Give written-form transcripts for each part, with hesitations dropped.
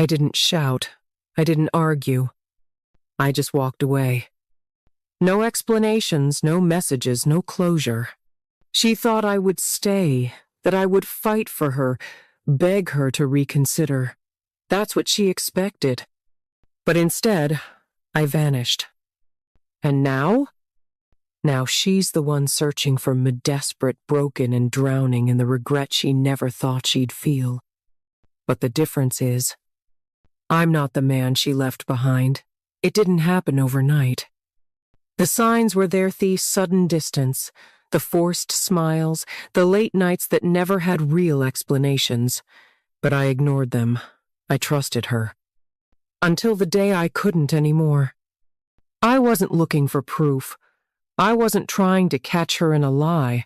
I didn't shout. I didn't argue. I just walked away. No explanations, no messages, no closure. She thought I would stay, that I would fight for her, beg her to reconsider. That's what she expected. But instead, I vanished. And now? Now she's the one searching for me, desperate, broken, and drowning in the regret she never thought she'd feel. But the difference is, I'm not the man she left behind. It didn't happen overnight. The signs were there: the sudden distance, the forced smiles, the late nights that never had real explanations. But I ignored them. I trusted her. Until the day I couldn't anymore. I wasn't looking for proof. I wasn't trying to catch her in a lie.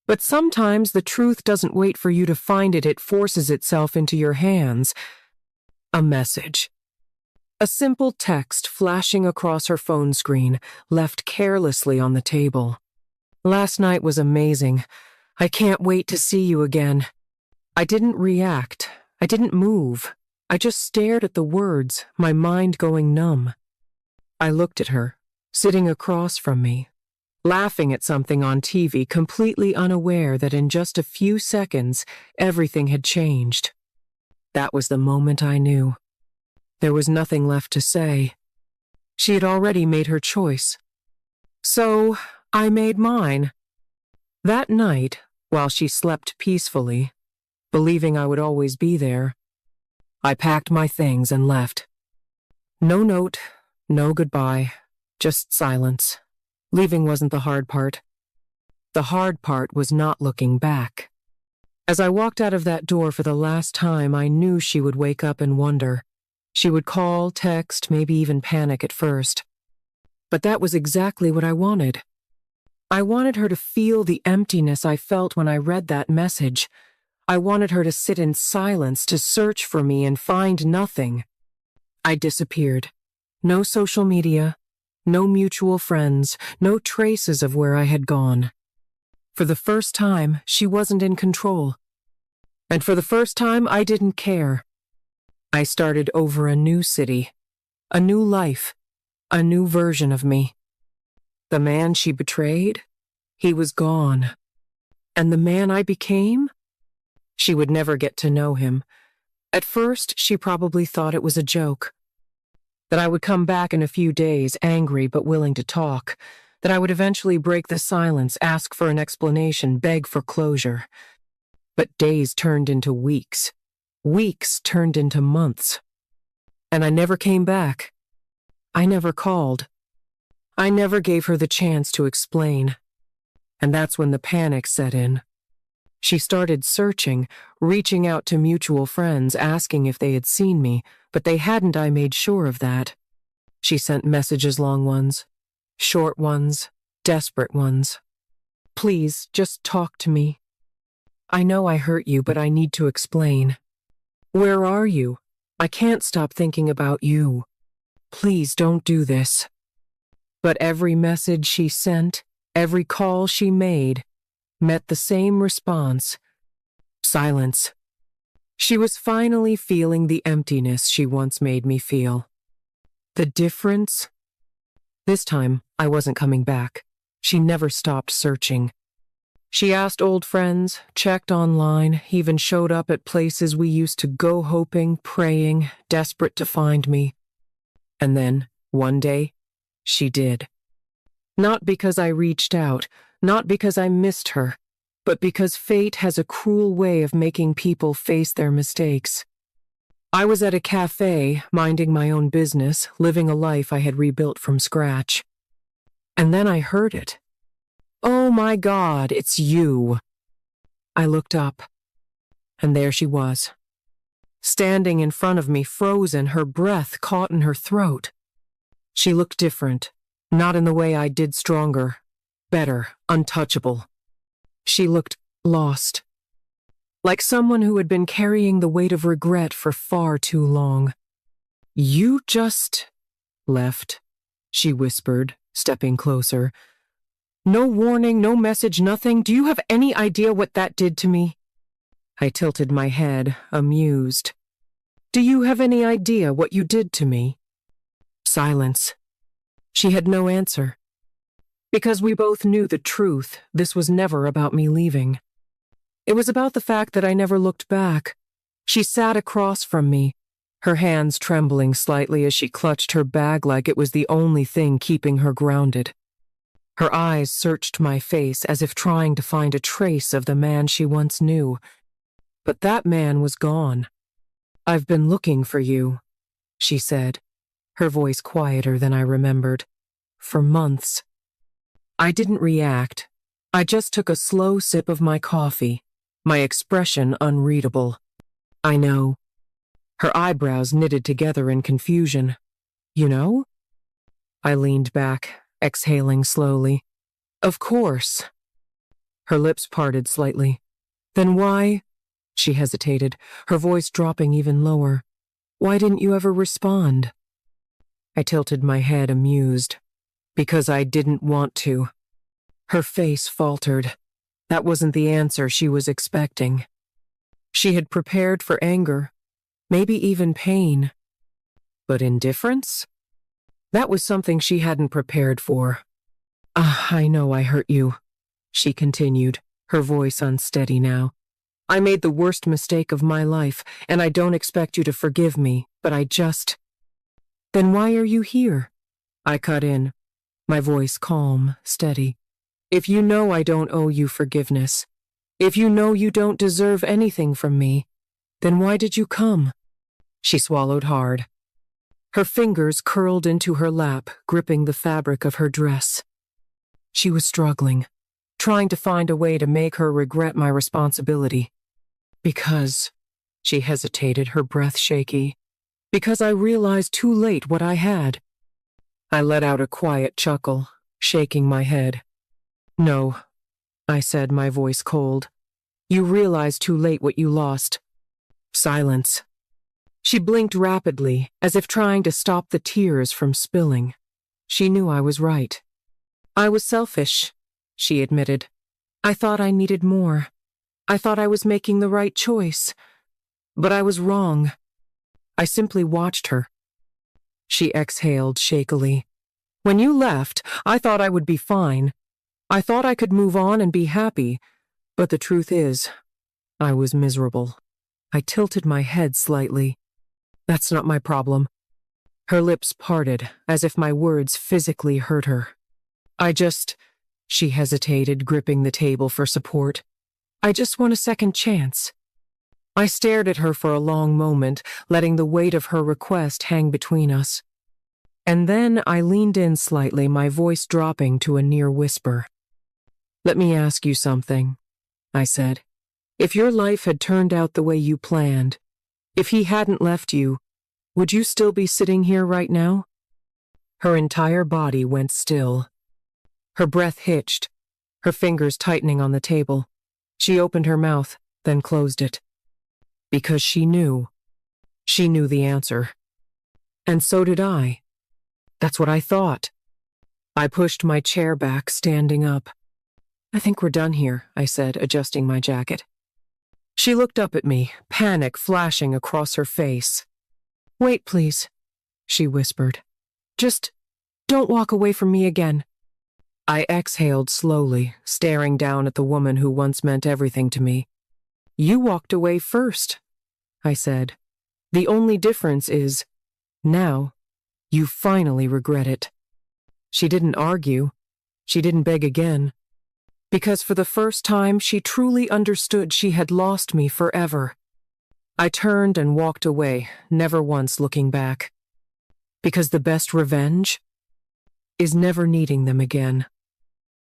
But sometimes the truth doesn't wait for you to find it, it forces itself into your hands. A message. A simple text flashing across her phone screen, left carelessly on the table. Last night was amazing. I can't wait to see you again. I didn't react. I didn't move. I just stared at the words, my mind going numb. I looked at her, sitting across from me, laughing at something on TV, completely unaware that in just a few seconds, everything had changed. That was the moment I knew. There was nothing left to say. She had already made her choice. So, I made mine. That night, while she slept peacefully, believing I would always be there, I packed my things and left. No note, no goodbye, just silence. Leaving wasn't the hard part. The hard part was not looking back. As I walked out of that door for the last time, I knew she would wake up and wonder. She would call, text, maybe even panic at first. But that was exactly what I wanted. I wanted her to feel the emptiness I felt when I read that message. I wanted her to sit in silence, to search for me and find nothing. I disappeared. No social media, no mutual friends, no traces of where I had gone. For the first time, she wasn't in control. And for the first time, I didn't care. I started over a new city, a new life, a new version of me. The man she betrayed, he was gone. And the man I became? She would never get to know him. At first, she probably thought it was a joke. That I would come back in a few days, angry but willing to talk. That I would eventually break the silence, ask for an explanation, beg for closure. But days turned into weeks. Weeks turned into months. And I never came back. I never called. I never gave her the chance to explain. And that's when the panic set in. She started searching, reaching out to mutual friends, asking if they had seen me, but they hadn't. I made sure of that. She sent messages, long ones, short ones, desperate ones. Please, just talk to me. I know I hurt you, but I need to explain. Where are you? I can't stop thinking about you. Please don't do this. But every message she sent, every call she made, met the same response: silence. She was finally feeling the emptiness she once made me feel. The difference? This time, I wasn't coming back. She never stopped searching. She asked old friends, checked online, even showed up at places we used to go, hoping, praying, desperate to find me. And then, one day, she did. Not because I reached out, not because I missed her, but because fate has a cruel way of making people face their mistakes. I was at a cafe, minding my own business, living a life I had rebuilt from scratch. And then I heard it. Oh my God, it's you. I looked up, and there she was, standing in front of me, frozen, her breath caught in her throat. She looked different, not in the way I did, stronger, better, untouchable. She looked lost, like someone who had been carrying the weight of regret for far too long. You just left, she whispered, stepping closer. No warning, no message, nothing. Do you have any idea what that did to me? I tilted my head, amused. Do you have any idea what you did to me? Silence. She had no answer. Because we both knew the truth, this was never about me leaving. It was about the fact that I never looked back. She sat across from me, her hands trembling slightly as she clutched her bag like it was the only thing keeping her grounded. Her eyes searched my face as if trying to find a trace of the man she once knew. But that man was gone. I've been looking for you, she said, her voice quieter than I remembered. For months. I didn't react. I just took a slow sip of my coffee, my expression unreadable. I know. Her eyebrows knitted together in confusion. You know? I leaned back, exhaling slowly. Of course. Her lips parted slightly. Then why? She hesitated, her voice dropping even lower. Why didn't you ever respond? I tilted my head, amused. Because I didn't want to. Her face faltered. That wasn't the answer she was expecting. She had prepared for anger, maybe even pain. But indifference? That was something she hadn't prepared for. I know I hurt you, she continued, her voice unsteady now. I made the worst mistake of my life, and I don't expect you to forgive me, but I just... Then why are you here? I cut in, my voice calm, steady. If you know I don't owe you forgiveness, if you know you don't deserve anything from me, then why did you come? She swallowed hard. Her fingers curled into her lap, gripping the fabric of her dress. She was struggling, trying to find a way to make her regret my responsibility. Because, she hesitated, her breath shaky, because I realized too late what I had. I let out a quiet chuckle, shaking my head. No, I said, my voice cold. You realized too late what you lost. Silence. She blinked rapidly, as if trying to stop the tears from spilling. She knew I was right. I was selfish, she admitted. I thought I needed more. I thought I was making the right choice. But I was wrong. I simply watched her. She exhaled shakily. When you left, I thought I would be fine. I thought I could move on and be happy. But the truth is, I was miserable. I tilted my head slightly. That's not my problem. Her lips parted, as if my words physically hurt her. She hesitated, gripping the table for support. I just want a second chance. I stared at her for a long moment, letting the weight of her request hang between us. And then I leaned in slightly, my voice dropping to a near whisper. Let me ask you something, I said. If your life had turned out the way you planned, if he hadn't left you, would you still be sitting here right now? Her entire body went still. Her breath hitched, her fingers tightening on the table. She opened her mouth, then closed it. Because she knew. She knew the answer. And so did I. That's what I thought. I pushed my chair back, standing up. I think we're done here, I said, adjusting my jacket. She looked up at me, panic flashing across her face. Wait, please, she whispered. Just don't walk away from me again. I exhaled slowly, staring down at the woman who once meant everything to me. You walked away first, I said. The only difference is, now, you finally regret it. She didn't argue. She didn't beg again. Because for the first time, she truly understood she had lost me forever. I turned and walked away, never once looking back. Because the best revenge is never needing them again.